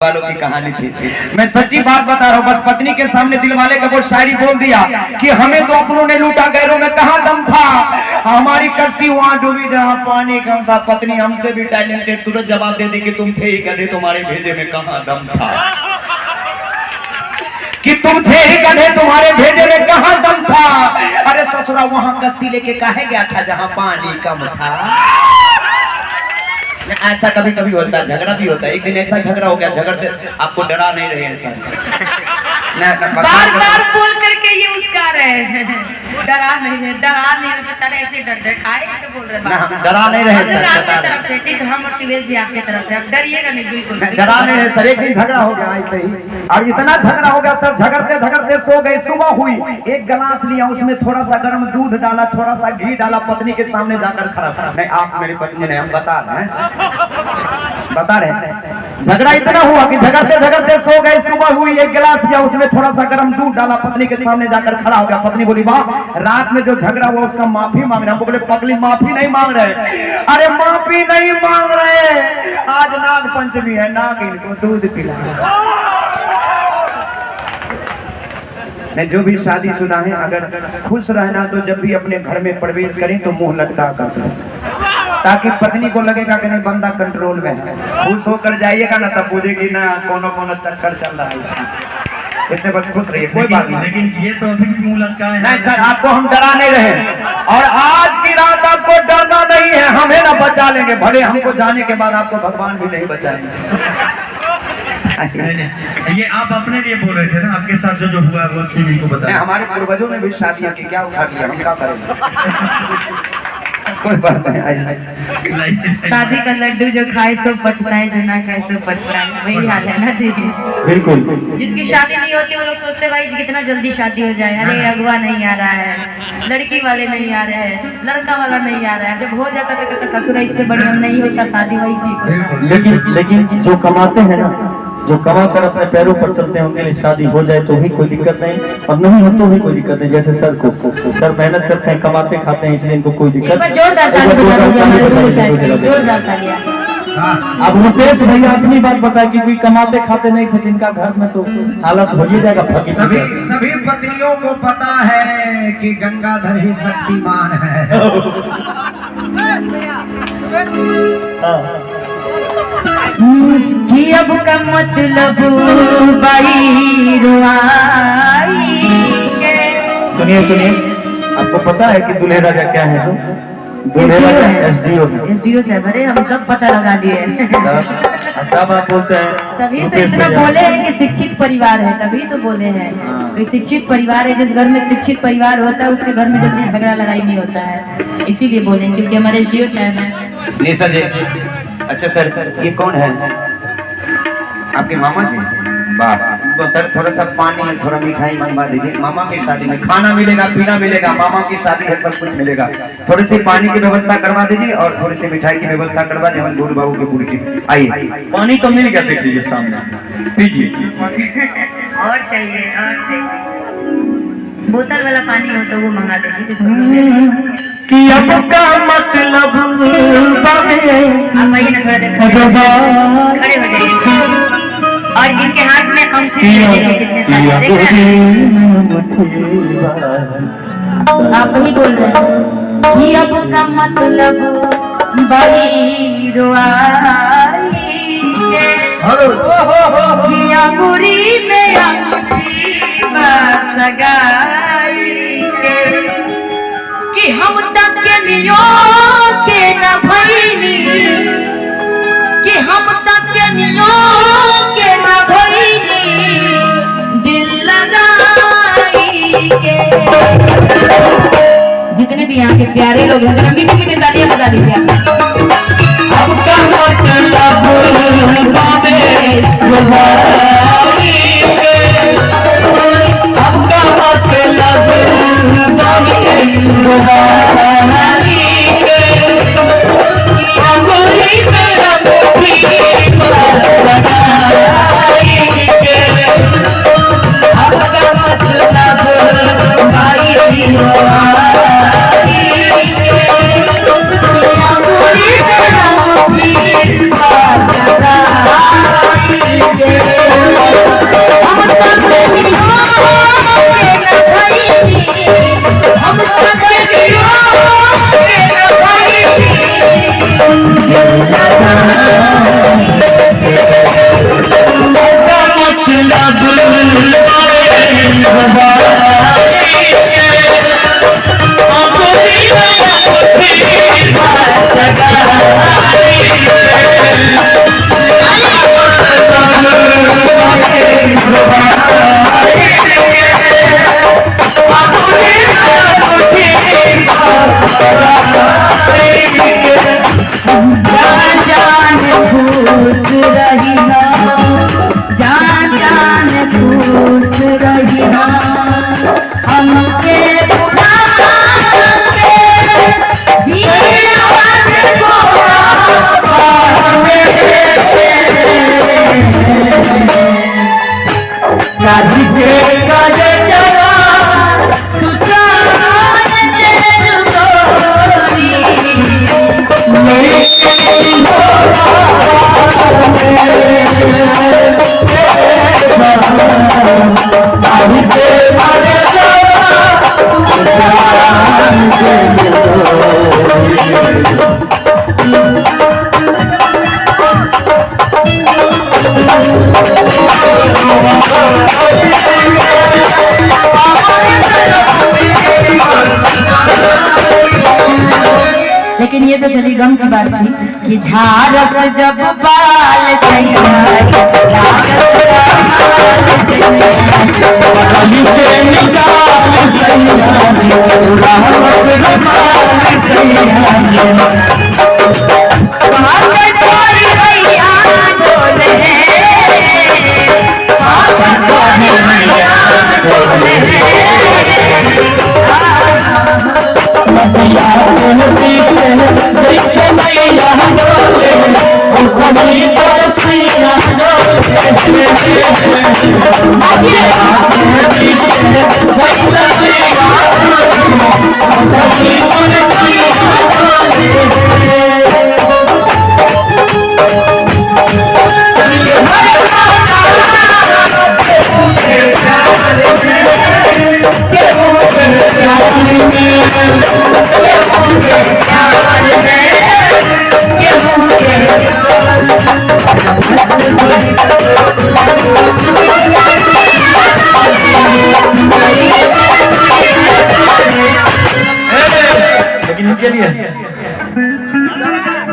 वालों की कहानी थी। मैं सच्ची बात बता रहा हूँ, बस पत्नी के सामने दिलवाले का वो शायरी बोल दिया कि हमें तो अपनों ने लूटा, गैरों में कहाँ दम था, हमारी कश्ती वहां डूबी जहाँ पानी कम था। पत्नी हमसे भी टैलेंटेड तुरंत जवाब दे दी कि तुम थे ही गधे, तुम्हारे भेजे में कहाँ दम था, कि तुम थे ही गधे, तुम्हारे भेजे में कहाँ दम था। अरे ससुरा वहां कश्ती लेके काहे गया था जहाँ पानी कम था। ऐसा कभी कभी होता है, झगड़ा भी होता है। एक दिन ऐसा झगड़ा हो गया, झगड़ते आपको डरा नहीं रहे ऐसा बार बार बोल करके ये उसका रहे डरा नहीं है, डरा नहीं है, बेचारे ऐसे डर डर खाए ऐसे बोल रहे हैं, डरा नहीं रहे सर आपकी तरफ से। ठीक, हम शिवेश जी आपकी तरफ से, आप डरिएगा नहीं, बिल्कुल डरा नहीं है सर। एक दिन झगड़ा हो गया ऐसे ही, और इतना झगड़ा हो गया सर, झगड़ते झगड़ते सो गए। सुबह हुई, एक गिलास लिया, उसमें थोड़ा सा गर्म दूध डाला, थोड़ा सा घी डाला, पत्नी के सामने जाकर खड़ा। नहीं आप मेरी पत्नी ने, हम बता रहे हैं। झगड़ा इतना हुआ कि झगड़ते झगड़ते सो गए। सुबह हुई, एक गिलास लिया, उसमें थोड़ा सा गर्म दूध डाला, पत्नी के सामने जाकर खड़ा हो गया। पत्नी बोली वाह, रात में जो झगड़ा हुआ उसका माफी मांग रहे। हम बोले पगली माफी नहीं मांग रहे। अरे माफी नहीं मांग रहे, आज नाग पंचमी है, नाग इनको दूध पिला। मैं जो भी शादीशुदा हैं, अगर खुश रहना तो जब भी अपने घर में प्रवेश करें तो मुंह लटका कर, ताकि पत्नी को लगेगा कि नहीं बंदा कंट्रोल में है। खुश होकर जाइएगा ना, तब पूछेगी ना कोनो कोनो चक्कर चल रहा है इसमें। इससे बस खुश रहिए, कोई बात नहीं। लेकिन ये तो अभी भी मुंह लटका है। नहीं सर, आपको हम डरा नहीं रहे, और आज की रात आपको डरना नहीं है, हमें ना बचा लेंगे। भले हमको जाने के बाद आपको भगवान भी नहीं बचाएंगे। ये आप अपने लिए बोल रहे थे ना, आपके साथ जो हुआ है वो चीज को बताएं। हमारे पूर्वजों ने भी शादियां की, क्या उठा दिया, हम क्या करेंगे। कोई बात नहीं। शादी का लड्डू जो खाए सो पछताए, जो ना खाए सो पछताए, वही हाल है ना जी। बिल्कुल, जिसकी शादी नहीं होती वो लोग सोचते भाई कितना जल्दी शादी हो जाए, अरे अगवा नहीं आ रहा है, लड़की वाले नहीं आ रहे हैं, लड़का वाला नहीं आ रहा है। जब हो जाता तो ससुर इससे बढ़िया नहीं होता शादी, वही ठीक। लेकिन जो कमाते हैं ना, जो कमा कर अपने पैरों पर चलते हैं, उनके लिए शादी हो जाए तो भी कोई दिक्कत नहीं, और नहीं हो तो भी कोई दिक्कत नहीं। जैसे सर को, सर मेहनत करते हैं, कमाते खाते हैं, इसलिए इनको कोई दिक्कत नहीं। अब रुपेश भैया अपनी बात बताए कि कोई कमाते खाते नहीं थे, जिनका घर में तो हालत हो ही जाएगा फकीर। सभी पत्नियों को पता है कि गंगाधर ही शक्तिमान है। कि अब का मतलब बाई रुआई के। सुनिए, आपको पता है कि दूल्हे राजा क्या है? दूल्हे राजा एसडीओ से भरे हम सब पता लगा लिए। तब आप बोलते हैं, तभी तो इतना बोले हैं कि शिक्षित परिवार है, तभी तो बोले हैं तो शिक्षित परिवार है। जिस घर में शिक्षित परिवार होता है उसके घर में जल्दी झगड़ा लड़ाई नहीं होता है, इसीलिए बोले, क्योंकि हमारे एसडीओ साहब हैं। नहीं सर जी, अच्छा सर, ये कौन है? आपके मामा जी? वाह, तो सर थोड़ा सा पानी, थोड़ा मिठाई मंगवा दीजिए। मामा की शादी में खाना मिलेगा, पीना मिलेगा, मामा की शादी है, सब कुछ मिलेगा। थोड़ी सी पानी की व्यवस्था करवा दीजिए और थोड़ी सी मिठाई की व्यवस्था करवा दीजिए। हम दूर बाबू की पूरी की आइए। पानी तो मिल गया, देख लीजिए सामने, पीजिए। और चाहिए बोतल वाला पानी हो तो वो मंगा दीजिए। कि अब का मतलब आप आइए ना, थोड़ा देर खड़े हो जाइए, और इनके हाथ में अंगूठी कितने सारे देख रहे हैं? आप वही बोल रहे हैं कि अब का मतलब बाई रुआई के, कि अंगूरी में अंगूठी सगाई के, कि हम तक के लियो के न भईनी, कि हम तक के लियो के न भईनी, दिल लगाई के। जितने भी यहाँ के प्यारे लोग हैं, मीठी मीठी तालियां बजा दीजिए। अब का मतलब भाई लेकिन ये तो चली गम की बात थी कि झारस जब बाल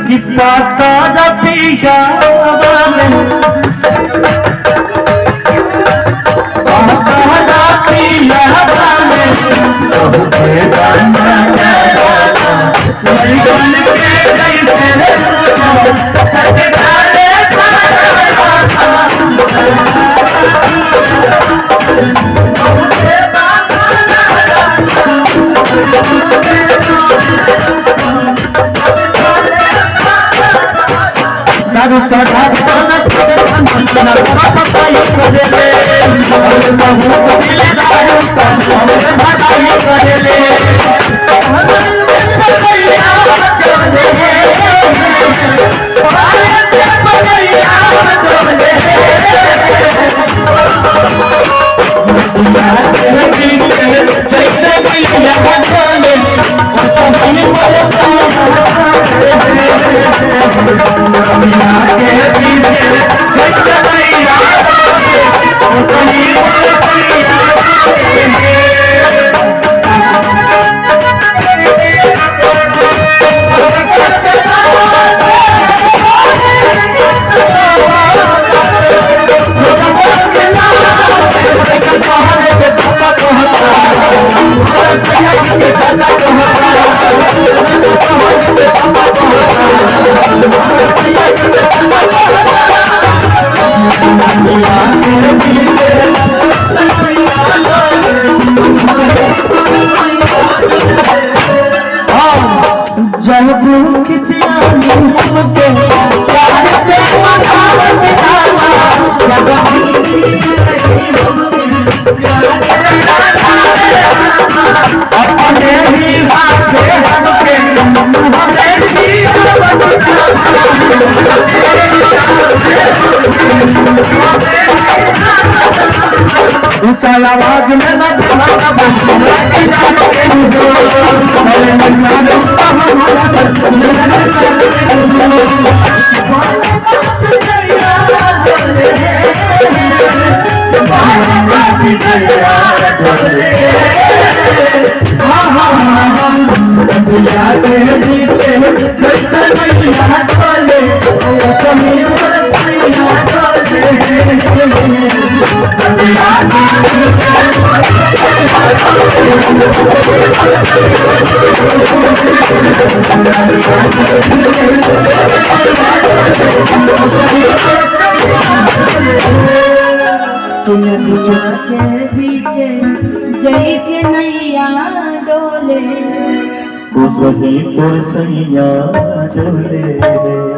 कि पाता पिया आवाज में ना के पीछे जैसे नैया डोले तो सही तो सैया डोले